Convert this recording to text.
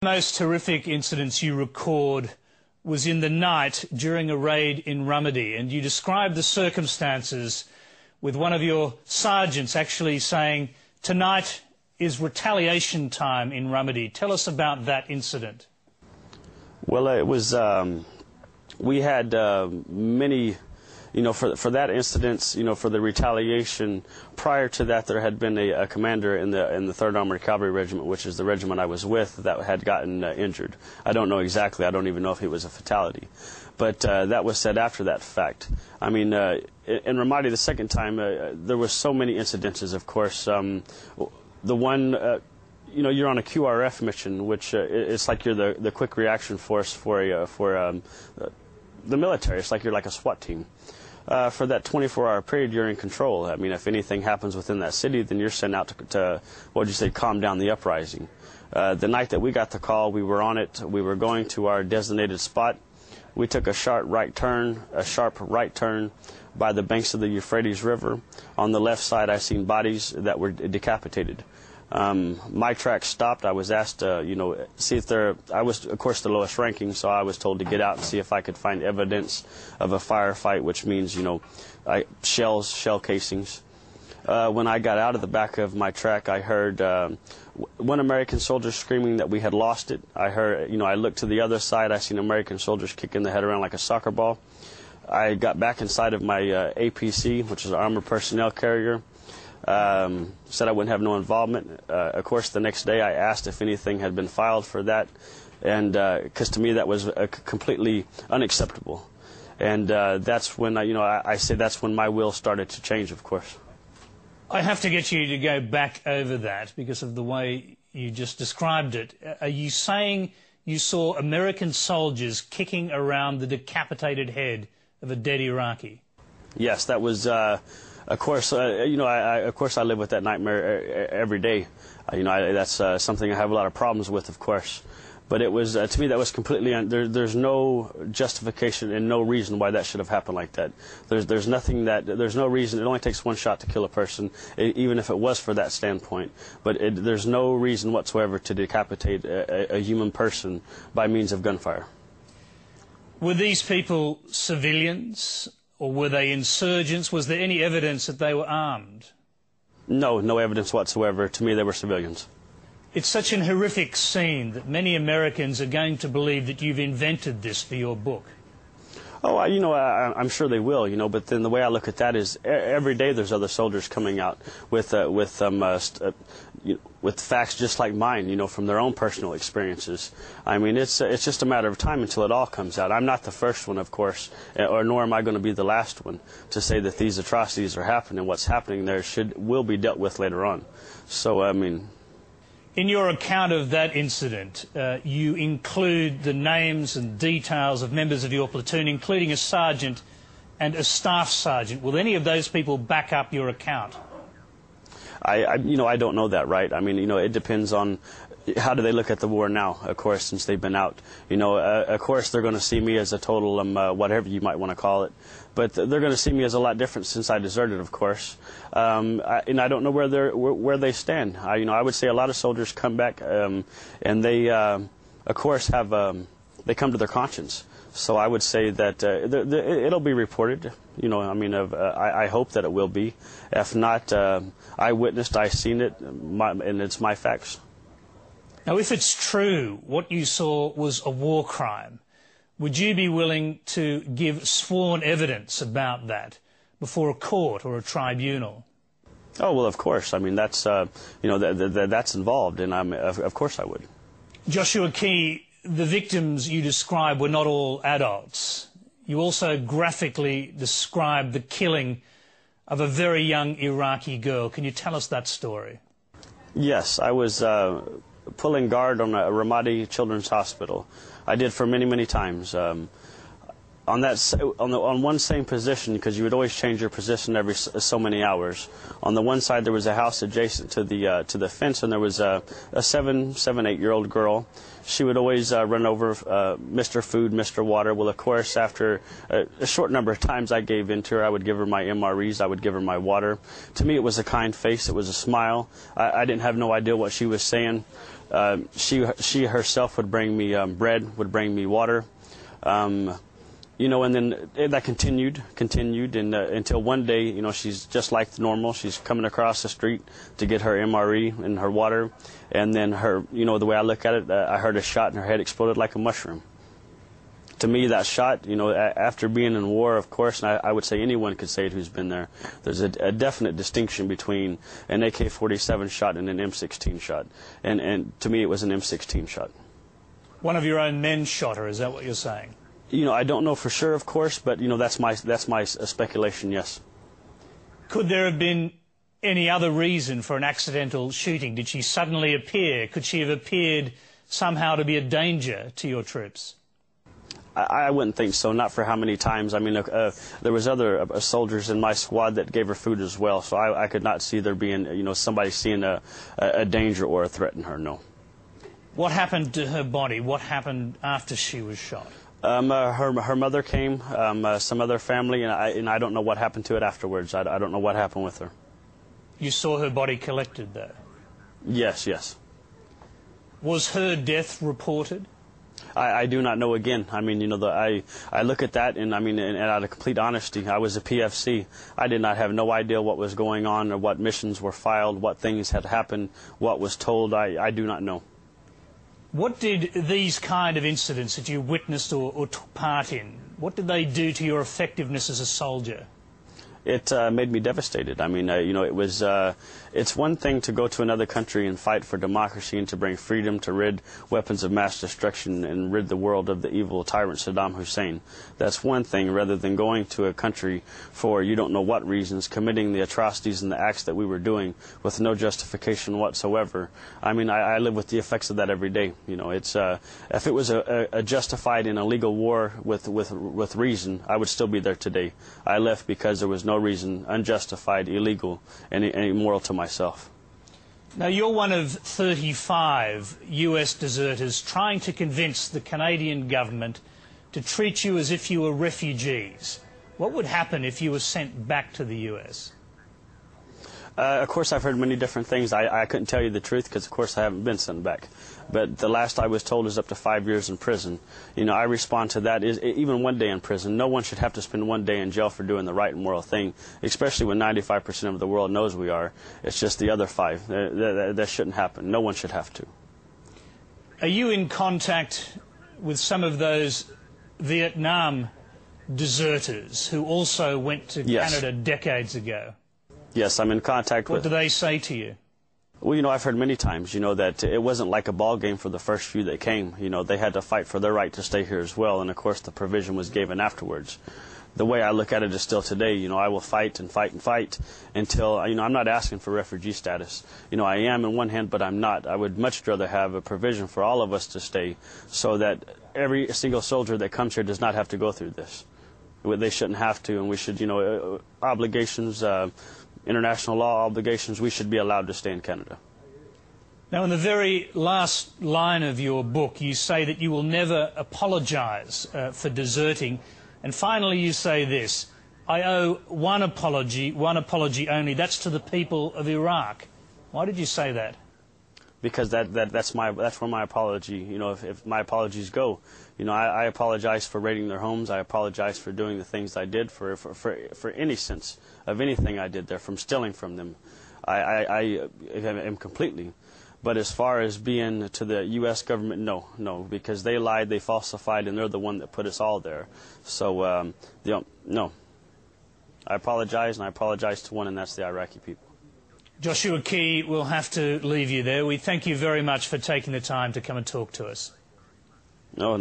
Most horrific incidents you record was in the night during a raid in Rumadi, and you described the circumstances with one of your sergeants actually saying, "Tonight is retaliation time in Rumadi." Tell us about that incident. Well, it was, we had many, for that incident, for the retaliation. Prior to that, there had been a commander in the 3rd Armored Cavalry Regiment, which is the regiment I was with, that had gotten injured. I don't know exactly. I don't even know if it was a fatality. But that was said after that fact. I mean, in Ramadi, the second time, there were so many incidences, of course. The one, you're on a QRF mission, which it's like you're the quick reaction force for the military. It's like you're like a SWAT team. For that 24-hour period, you're in control. I mean, if anything happens within that city, then you're sent out to what would you say, calm down the uprising. The night that we got the call, we were on it. We were going to our designated spot. We took a sharp right turn by the banks of the Euphrates River. On the left side, I seen bodies that were decapitated. My track stopped. I was asked to, see if I was, of course, the lowest ranking, so I was told to get out and see if I could find evidence of a firefight, which means, shell casings. When I got out of the back of my track, I heard one American soldier screaming that we had lost it. I heard, I looked to the other side. I seen American soldiers kicking the head around like a soccer ball. I got back inside of my APC, which is an armored personnel carrier. Said I wouldn't have no involvement. Of course, the next day I asked if anything had been filed for that, and because to me that was completely unacceptable. And that's when I say that's when my will started to change, of course. I have to get you to go back over that because of the way you just described it. Are you saying you saw American soldiers kicking around the decapitated head of a dead Iraqi? Yes, that was. Of course, of course I live with that nightmare every day. That's something I have a lot of problems with, of course. But it was, to me, that was completely, there's no justification and no reason why that should have happened like that. There's no reason. It only takes one shot to kill a person, even if it was for that standpoint. But there's no reason whatsoever to decapitate a human person by means of gunfire. Were these people civilians? Or were they insurgents? Was there any evidence that they were armed? No evidence whatsoever. To me, they were civilians. It's such an horrific scene that many Americans are going to believe that you've invented this for your book. Oh, I'm sure they will, but then the way I look at that is every day there's other soldiers coming out with facts just like mine, from their own personal experiences. I mean, it's just a matter of time until it all comes out. I'm not the first one, of course, or nor am I going to be the last one to say that these atrocities are happening. What's happening there will be dealt with later on. So, I mean... In your account of that incident, you include the names and details of members of your platoon, including a sergeant and a staff sergeant. Will any of those people back up your account? I don't know that, right? I mean, it depends on how do they look at the war now, of course, since they've been out. Of course, they're going to see me as a total, whatever you might want to call it. But they're going to see me as a lot different since I deserted, of course. And I don't know where they stand. I would say a lot of soldiers come back, and they, of course, they come to their conscience. So I would say that it'll be reported. I hope that it will be. If not, I witnessed, I seen it, and it's my facts. Now, if it's true, what you saw was a war crime, would you be willing to give sworn evidence about that before a court or a tribunal? Oh, well, of course. I mean, that's, that's involved, and of course I would. Joshua Key, the victims you describe were not all adults. You also graphically described the killing of a very young Iraqi girl. Can you tell us that story? Yes, I was pulling guard on a Ramadi Children's Hospital. I did for many, many times. On one same position, because you would always change your position every so many hours. On the one side there was a house adjacent to the fence, and there was a 8-year-old girl. She would always run over Mr. Food, Mr. Water. Well, of course, after a short number of times I gave in to her. I would give her my MREs. I would give her my water. To me, it was a kind face. It was a smile. I didn't have no idea what she was saying. She herself would bring me bread, would bring me water. You know, and then that continued, and until one day, you know, she's just like normal. She's coming across the street to get her MRE and her water, and then her, you know, the way I look at it, I heard a shot and her head exploded like a mushroom. To me, that shot, you know, after being in war, of course, and I would say anyone could say it who's been there, there's a definite distinction between an AK-47 shot and an M16 shot, and to me, it was an M16 shot. One of your own men shot her, is that what you're saying? You know, I don't know for sure, of course, but you know, that's my speculation. Yes. Could there have been any other reason for an accidental shooting? Did she suddenly appear? Could she have appeared somehow to be a danger to your troops? I wouldn't think so. Not for how many times. I mean, there was other soldiers in my squad that gave her food as well, so I could not see there being, you know, somebody seeing a danger or a threat in her. No. What happened to her body? What happened after she was shot? Her mother came, some other family, and I don't know what happened to it afterwards. I don't know what happened with her. You saw her body collected, though? Yes, yes. Was her death reported? I do not know again. I mean, you know, I look at that, and I mean, and out of complete honesty, I was a PFC. I did not have no idea what was going on or what missions were filed, what things had happened, what was told. I do not know. What did these kind of incidents that you witnessed or took part in, what did they do to your effectiveness as a soldier? It made me devastated. I mean, you know, it's one thing to go to another country and fight for democracy and to bring freedom, to rid weapons of mass destruction and rid the world of the evil tyrant Saddam Hussein. That's one thing, rather than going to a country for you don't know what reasons, committing the atrocities and the acts that we were doing with no justification whatsoever. I mean, I live with the effects of that every day. You know, it's if it was a justified and illegal war with reason, I would still be there today. I left because there was no reason, unjustified, illegal, and immoral to myself. Now, you're one of 35 US deserters trying to convince the Canadian government to treat you as if you were refugees. What would happen if you were sent back to the US? Of course, I've heard many different things. I couldn't tell you the truth because, of course, I haven't been sent back. But the last I was told is up to 5 years in prison. You know, I respond to that is even 1 day in prison. No one should have to spend 1 day in jail for doing the right and moral thing, especially when 95% of the world knows we are. It's just the other 5. That shouldn't happen. No one should have to. Are you in contact with some of those Vietnam deserters who also went to Canada decades ago? Yes, I'm in contact with... What do they say to you? Well, you know, I've heard many times, you know, that it wasn't like a ball game for the first few that came. You know, they had to fight for their right to stay here as well, and of course the provision was given afterwards. The way I look at it is still today, you know, I will fight and fight and fight until, you know, I'm not asking for refugee status. You know, I am in one hand, but I'm not. I would much rather have a provision for all of us to stay so that every single soldier that comes here does not have to go through this. They shouldn't have to, and we should, you know, obligations... international law obligations, we should be allowed to stay in Canada. Now, in the very last line of your book, you say that you will never apologise for deserting. And finally, you say this: I owe one apology only. That's to the people of Iraq. Why did you say that? Because that's where my apology, you know, if my apologies go. You know, I apologize for raiding their homes. I apologize for doing the things I did, for any sense of anything I did there, from stealing from them. I am completely. But as far as being to the U.S. government, no, because they lied, they falsified, and they're the one that put us all there. So, you know, no. I apologize, and I apologize to one, and that's the Iraqi people. Joshua Key, we'll have to leave you there. We thank you very much for taking the time to come and talk to us. No.